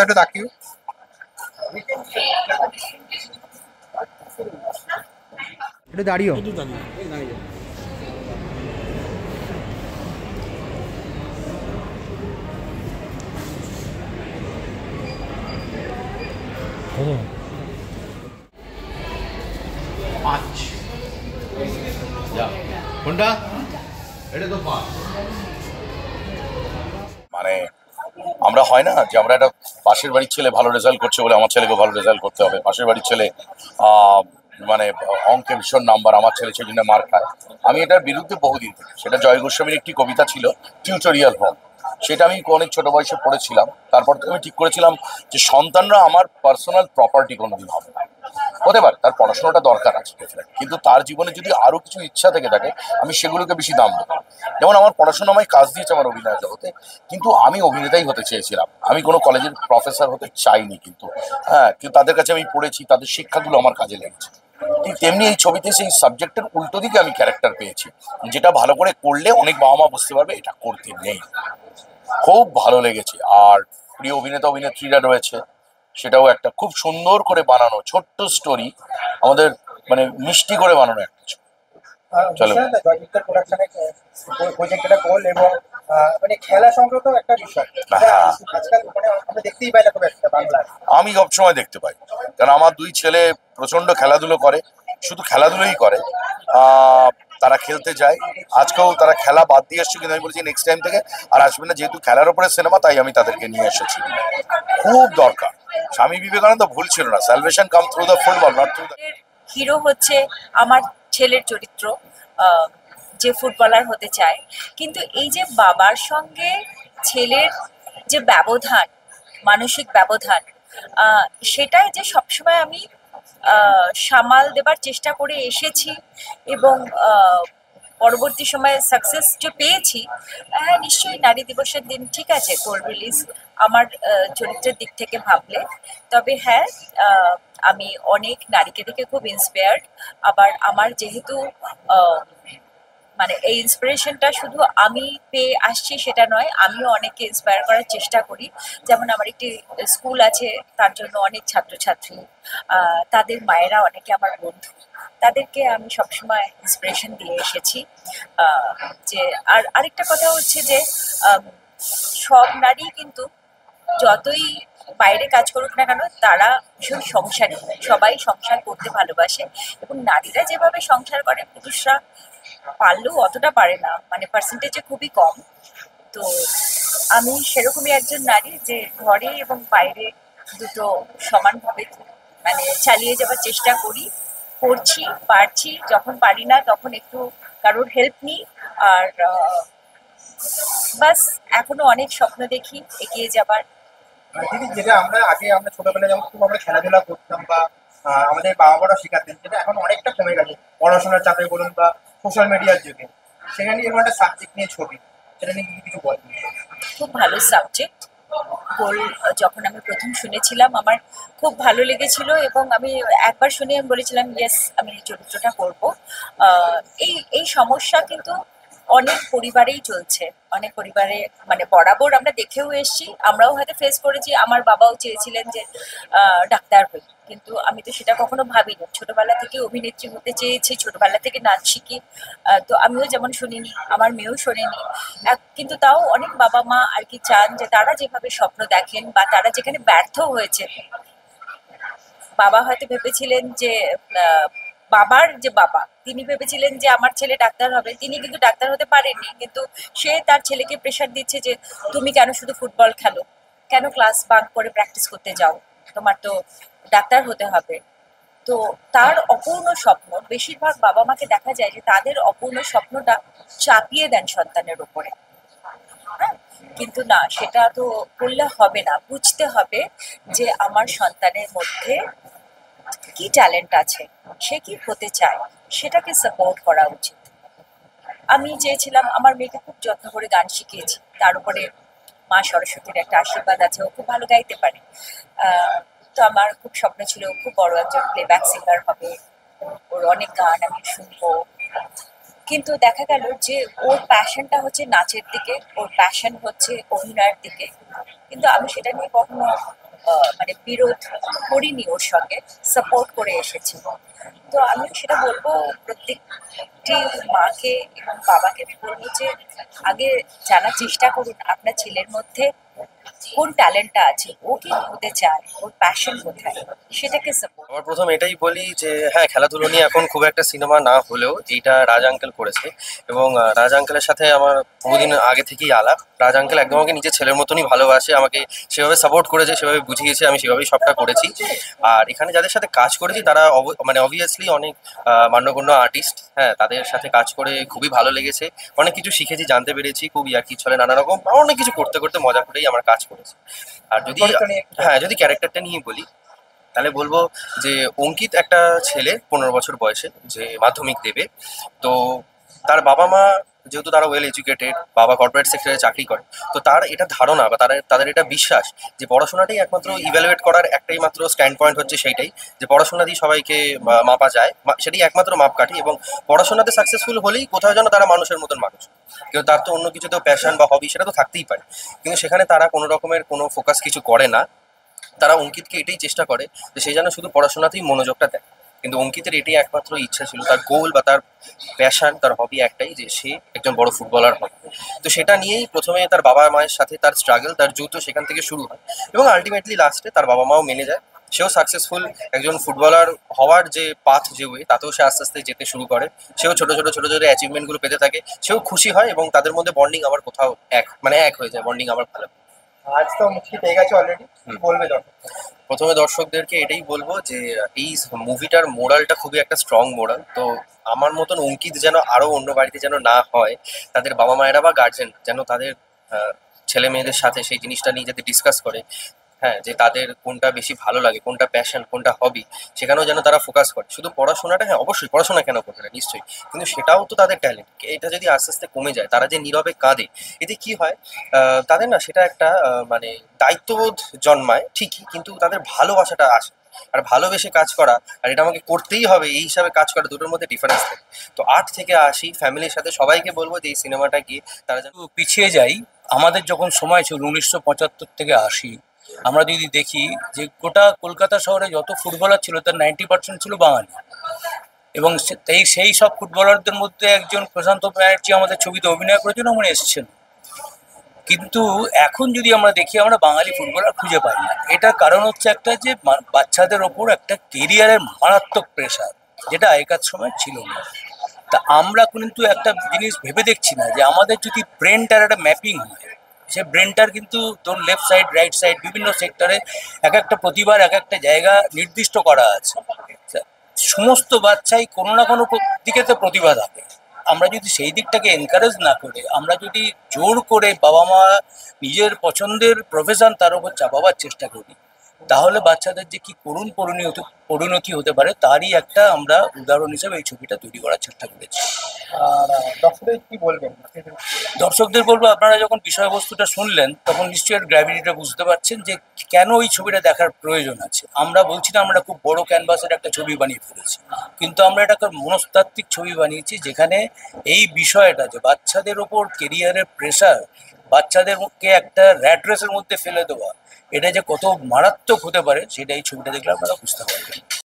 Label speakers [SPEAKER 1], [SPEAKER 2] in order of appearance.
[SPEAKER 1] একটু তাকিও। একটু দাঁড়িয়েও।
[SPEAKER 2] পাঁচ কোনটা এটা তো পাঁচ মানে আমরা হয় না যে আমরা একটা পাশের বাড়ির ছেলে ভালো রেজাল্ট করছে বলে আমার ছেলেকে ভালো রেজাল্ট করতে হবে, পাশের বাড়ির ছেলে আহ, মানে অঙ্কে ভীষণ নাম্বার, আমার ছেলে সেই জন্য মার খায়। আমি এটার বিরুদ্ধে বহুদিন থেকে, সেটা জয় গোস্বামীর একটি কবিতা ছিল টিউটোরিয়াল হোম, সেটা আমি অনেক ছোট বয়সে পড়েছিলাম। তারপর থেকে আমি ঠিক করেছিলাম যে সন্তানরা আমার পার্সোনাল প্রপার্টি কোনোদিন হবে না। হতে পারে তার পড়াশোনাটা দরকার আছে কিন্তু তার জীবনে যদি আরো কিছু ইচ্ছা থেকে থাকে আমি সেগুলোকে বেশি দাম দেবো। যেমন আমার পড়াশোনা আমায় কাজ দিয়েছে আমার অভিনয় জগতে, কিন্তু আমি অভিনেতাই হতে চেয়েছিলাম, আমি কোনো কলেজের প্রফেসর হতে চাইনি। কিন্তু হ্যাঁ, কিন্তু তাদের কাছে আমি পড়েছি, তাদের শিক্ষাগুলো আমার কাজে লেগেছে। ঠিক তেমনি এই ছবিতে সেই সাবজেক্টের উল্টো দিকে আমি ক্যারেক্টার পেয়েছি, যেটা ভালো করে করলে অনেক বাবা মা বুঝতে পারবে এটা করতে নেই। খুব ভালো লেগেছে। আর প্রিয় অভিনেতা অভিনেত্রীরা রয়েছে, সেটাও একটা খুব সুন্দর করে বানানো ছোট্ট স্টোরি, আমাদের মানে মিষ্টি করে বানানো একটা ছবি। চলো।
[SPEAKER 1] বিষয় না জয়দীপ্তর প্রোডাকশনে প্রজেক্টটা গোল এবং মানে খেলা সংক্রান্ত একটা বিষয়
[SPEAKER 2] হ্যাঁ,
[SPEAKER 1] আজকাল মানে আমরা দেখতেই পাই না খুব একটা বাংলায়।
[SPEAKER 2] আমি সবসময় দেখতে পাই, কারণ আমার দুই ছেলে প্রচন্ড খেলাধুলো করে, শুধু খেলাধুলোই করে। আহ তারা খেলতে যায়, আজকেও তারা খেলা বাদ দিয়ে এসছে, কিন্তু আমি বলেছি নেক্সট টাইম থেকে আর আসবে না, যেহেতু খেলার উপরে সিনেমা তাই আমি তাদেরকে নিয়ে এসেছি। খুব দরকার। স্বামী বিবেকানন্দ ভুল ছিল না, salvation come through the football not through the.
[SPEAKER 3] Hero হচ্ছে আমার ছেলের চরিত্র, আহ, যে ফুটবলার হতে চায়। কিন্তু এই যে বাবার সঙ্গে ছেলের যে ব্যবধান, মানসিক ব্যবধান, সেটাই যে সবসময় আমি সামাল দেবার চেষ্টা করে এসেছি এবং পরবর্তী সময়ে সাকসেস যে পেয়েছি। হ্যাঁ, নিশ্চয়ই নারী দিবসের দিন ঠিক আছে কোর রিলিজ আমার চরিত্রের দিক থেকে ভাবলে। তবে হ্যাঁ, আমি অনেক নারীকে দেখে খুব ইন্সপায়ার্ড। আবার আমার যেহেতু আহ, মানে এই ইন্সপিরেশনটা শুধু আমি পেয়ে আসছি সেটা নয়, আমিও অনেককে ইন্সপায়ার করার চেষ্টা করি। যেমন আমার একটি স্কুল আছে, তার জন্য অনেক ছাত্রছাত্রী, তাদের মায়েরা অনেকে আমার বন্ধু, তাদেরকে আমি সবসময় ইন্সপিরেশন দিয়ে এসেছি। আহ, যে আর আরেকটা কথা হচ্ছে যে আম, সব নারী কিন্তু যতই বাইরে কাজ করুক না কেন তারা ভীষণ সংসারী, সবাই সংসার করতে ভালোবাসে। এবং নারীরা যেভাবে সংসার করে পুরুষরা পারলেও অতটা পারে না, মানে পার্সেন্টেজে খুবই কম। তো আমি সেরকমই একজন নারী যে ঘরে এবং বাইরে দুটো সমানভাবে মানে চালিয়ে যাওয়ার চেষ্টা করি, করছি, পারছি। যখন পারি না তখন একটু কারোর হেল্প নিই। আর বাস, এখনো অনেক স্বপ্ন দেখি এগিয়ে যাবার।
[SPEAKER 1] দিদি যেটা আমরা ছোটবেলায় যেমন খুব আমরা খেলাধুলা করতাম বা আমাদের বাবা মারা শেখাতেন, যেটা এখন অনেকটা কমে গেছে পড়াশোনার চাপে বলুন বা সোশ্যাল মিডিয়ার যুগে। সেখানে এরকম একটা সাবজেক্ট নিয়ে ছবি, সেটা নিয়ে কিছু বলেন।
[SPEAKER 3] খুব ভালো সাবজেক্ট। গোল যখন আমি প্রথম শুনেছিলাম আমার খুব ভালো লেগেছিল এবং আমি একবার শুনে আমি বলেছিলাম ইয়েস, আমি এই চরিত্রটা করবো। এই এই সমস্যা কিন্তু অনেক পরিবারেই চলছে, অনেক পরিবারে মানে বরাবর আমরা দেখেও এসেছি, আমরাও হয়তো ফেস করেছি। আমার বাবাও চেয়েছিলেন যে ডাক্তার হই, কিন্তু আমি তো সেটা কখনো ভাবিনি। ছোটবেলা থেকে অভিনেত্রী হতে চেয়েছি, ছোটবেলা থেকে নাচ শিখি। তো আমিও যেমন শুনিনি, আমার মেয়েও শোনেনি। কিন্তু তাও অনেক বাবা মা আর কি চান যে তারা যেভাবে স্বপ্ন দেখেন বা তারা যেখানে ব্যর্থ হয়েছে। বাবা হয়তো ভেবেছিলেন যে আহ, বাবার যে বাবা তিনি ভেবেছিলেন যে আমার ছেলে ডাক্তার হবে, তিনি কিন্তু ডাক্তার হতে পারেননি। কিন্তু সে তার ছেলেকে প্রেশার দিচ্ছে যে তুমি কেন শুধু ফুটবল খেলো, কেন ক্লাস বাঙ্ক করে প্র্যাকটিস করতে যাও, তোমার তো ডাক্তার হতে হবে। তো তার অপূর্ণ স্বপ্ন, বেশিরভাগ বাবা মাকে দেখা যায় যে তাদের অপূর্ণ স্বপ্নটা চাপিয়ে দেন সন্তানের উপরে। হ্যাঁ, কিন্তু না, সেটা তো করলে হবে না, বুঝতে হবে যে আমার সন্তানের মধ্যে কি ট্যালেন্ট আছে, সে কি হতে চায়, সেটাকে সাপোর্ট করা উচিত। আমি চেয়েছিলাম, আমার মেয়েকে খুব যত্ন করে গান শিখিয়েছি, তার উপরে মা সরস্বতীর একটা আশীর্বাদ আছে, ও খুব ভালো গাইতে পারে। আহ, তো আমার খুব স্বপ্ন ছিল ও খুব বড় একজন প্লেব্যাক সিঙ্গার হবে, ওর অনেক গান আমি শুনবো। কিন্তু দেখা গেল যে ওর প্যাশনটা হচ্ছে নাচের দিকে, ওর প্যাশন হচ্ছে অভিনয়ের দিকে। কিন্তু আমি সেটা নিয়ে কখনো মানে বিরোধ করিনি, ওর সঙ্গে সাপোর্ট করে এসেছি। তো আমি সেটা বলবো প্রত্যেকটি মাকে এবং বাবাকে, আমি বলবো যে আগে জানার চেষ্টা করুন আপনার ছেলের মধ্যে কোন ট্যালেন্টটা আছে, ও কি হতে চায়, ওর প্যাশন কোথায়, সেটাকে সাপোর্ট।
[SPEAKER 4] আমার প্রথম এটাই বলি যে হ্যাঁ, খেলাধুলো নিয়ে এখন খুব একটা সিনেমা না হলেও এইটা রাজ আঙ্কেল করেছে, এবং রাজ আঙ্কেলের সাথে আমার বহুদিন আগে থেকেই আলাপ। রাজ আঙ্কেল একদম আমাকে নিজের ছেলের মতনই ভালোবাসে, আমাকে সেভাবে সাপোর্ট করেছে, সেভাবে বুঝিয়েছে, আমি সেভাবেই সবটা করেছি। আর এখানে যাদের সাথে কাজ করেছি তারা মানে অবভিয়াসলি অনেক মান্যগণ্য আর্টিস্ট। হ্যাঁ, তাদের সাথে কাজ করে খুবই ভালো লেগেছে, অনেক কিছু শিখেছি, জানতে পেরেছি, খুব ইয়ার্কি ছলে নানা রকম অনেক কিছু করতে করতে মজা করেই আমার কাজ করেছে। আর যদি
[SPEAKER 1] চরিত্র নিয়ে একটু
[SPEAKER 4] হ্যাঁ, যদি ক্যারেক্টারটা নিয়ে বলি তাহলে বলবো যে অঙ্কিত একটা ছেলে 15 বছর বয়সে, যে মাধ্যমিক দেবে। তো তার বাবা মা যেহেতু তারা ওয়েল এডুকেটেড, বাবা কর্পোরেট সেক্টরে চাকরি করে, তো তার এটা ধারণা বা তাদের এটা বিশ্বাস যে পড়াশোনাটাই একমাত্র ইভ্যালুয়েট করার একটাই মাত্র স্ট্যান্ড পয়েন্ট হচ্ছে সেইটাই, যে পড়াশোনা দিয়ে সবাইকে মাপা যায়, সেটাই একমাত্র মাপকাঠি, এবং পড়াশোনাতে সাকসেসফুল হলেই কোথাও যেন তারা মানুষের মতন মানুষ। কিন্তু তার তো অন্য কিছুতেও প্যাশন বা হবি সেটা তো থাকতেই পারে, কিন্তু সেখানে তারা কোনো রকমের কোনো ফোকাস কিছু করে না। তারা অঙ্কিতকে এটাই চেষ্টা করে যে সে যেন শুধু পড়াশোনাতেই মনোযোগটা দেয়, কিন্তু অঙ্কিতের এটাই একমাত্র ইচ্ছা ছিল, তার গোল বা তার প্যাশন, তার হবি একটাই, যে সে একজন বড় ফুটবলার হবে। তো সেটা নিয়েই প্রথমে তার বাবা মায়ের সাথে তার স্ট্রাগল, তার যুদ্ধ সেখান থেকে শুরু হয়, এবং আলটিমেটলি লাস্টে তার বাবা মাও মেনে যায়, সেও সাকসেসফুল একজন ফুটবলার হওয়ার যে পাথ, যে ওয়ে, তাতেও সে আস্তে আস্তে যেতে শুরু করে। সেও ছোট ছোট ছোট ছোট অ্যাচিভমেন্টগুলো পেতে থাকে, সেও খুশি হয়, এবং তাদের মধ্যে বন্ডিং আবার কোথাও এক হয়ে যায়, বন্ডিং আবার ভালো।
[SPEAKER 1] আজ তো মুক্তি পেয়ে গেছে অলরেডি, বলবে দর্শক?
[SPEAKER 4] প্রথমে দর্শকদেরকে এটাই বলবো যে এই মুভিটার মোরালটা খুবই একটা স্ট্রং মোরাল। তো আমার মতন অঙ্কিত যেন আরো অন্য বাড়িতে যেন না হয়, তাদের বাবা মায়েরা বা গার্জেন যেন তাদের ছেলে মেয়েদের সাথে সেই জিনিসটা নিয়ে যাতে ডিসকাস করে, হ্যাঁ, যে তাদের কোনটা বেশি ভালো লাগে, কোনটা প্যাশন, কোনটা হবি, সেখানেও যেন তারা ফোকাস করে। শুধু পড়াশোনাটা, হ্যাঁ অবশ্যই পড়াশোনা কেন করবে না, নিশ্চয়ই, কিন্তু সেটাও তো তাদের ট্যালেন্ট। এটা যদি আস্তে আস্তে কমে যায়, তারা যে নীরবে কাঁদে, এতে কি হয়, তাদের না সেটা একটা মানে দায়িত্ববোধ জন্মায় ঠিকই, কিন্তু তাদের ভালোবাসাটা আসে। আর ভালোবেসে কাজ করা, আর এটা আমাকে করতেই হবে এই হিসাবে কাজ করা, দুটোর মধ্যে ডিফারেন্স থাকে। তো 8 থেকে 80 ফ্যামিলির সাথে সবাইকে বলবো যে এই সিনেমাটা গিয়ে তারা যেন
[SPEAKER 5] একটু পিছিয়ে যাই। আমাদের যখন সময় ছিল 1975 থেকে 80, আমরা যদি দেখি যে গোটা কলকাতা শহরে যত ফুটবলার ছিল তার 90% ছিল বাঙালি, এবং সেই সব ফুটবলারদের মধ্যে একজন প্রশান্ত ব্যানার্জি আমাদের ছবিতে অভিনয় করেছেন, উনি এসেছেন। কিন্তু এখন যদি আমরা দেখি, আমরা বাঙালি ফুটবলার খুঁজে পাই না। এটার কারণ হচ্ছে একটা, যে বাচ্চাদের ওপর একটা কেরিয়ারের মারাত্মক প্রেশার, যেটা আগেকার সময় ছিল না। তা আমরা কিন্তু একটা জিনিস ভেবে দেখছি না, যে আমাদের যদি ব্রেনটার একটা ম্যাপিং হয়, সে ব্রেনটার কিন্তু তোর লেফট সাইড, রাইট সাইড, বিভিন্ন সেক্টরে এক একটা প্রতিভার এক একটা জায়গা নির্দিষ্ট করা আছে। সমস্ত বাচ্চাই কোনো না কোনো দিকে তো প্রতিভা থাকে। আমরা যদি সেই দিকটাকে এনকারেজ না করে, আমরা যদি জোর করে বাবা মা নিজের পছন্দের প্রফেশন তার উপর চাপাবার চেষ্টা করি, তাহলে বাচ্চাদের যে কি করুণ পরিণতি হতে পারে, তারই একটা আমরা উদাহরণ হিসেবে এই ছবিটা তৈরি করার চেষ্টা করেছি।
[SPEAKER 1] আর দর্শকদের কি বলবেন?
[SPEAKER 5] দর্শকদের বলবো, আপনারা যখন বিষয়বস্তুটা শুনলেন তখন নিশ্চয়ই গ্র্যাভিটিটা বুঝতে পারছেন যে কেন এই ছবিটা দেখার প্রয়োজন আছে। আমরা বলছি না আমরা খুব বড় ক্যানভাসের একটা ছবি বানিয়ে ফেলেছি, কিন্তু আমরা এটা একটা মনস্তাত্ত্বিক ছবি বানিয়েছি, যেখানে এই বিষয়টা, যে বাচ্চাদের ওপর কেরিয়ারের প্রেশার, বাচ্চাদেরকে একটা র্যাট রেসের মধ্যে ফেলে দেওয়া, এটা যে কত মারাত্মক হতে পারে, সেটা এই ছবিটা দেখলে আপনারা বুঝতে পারবেন।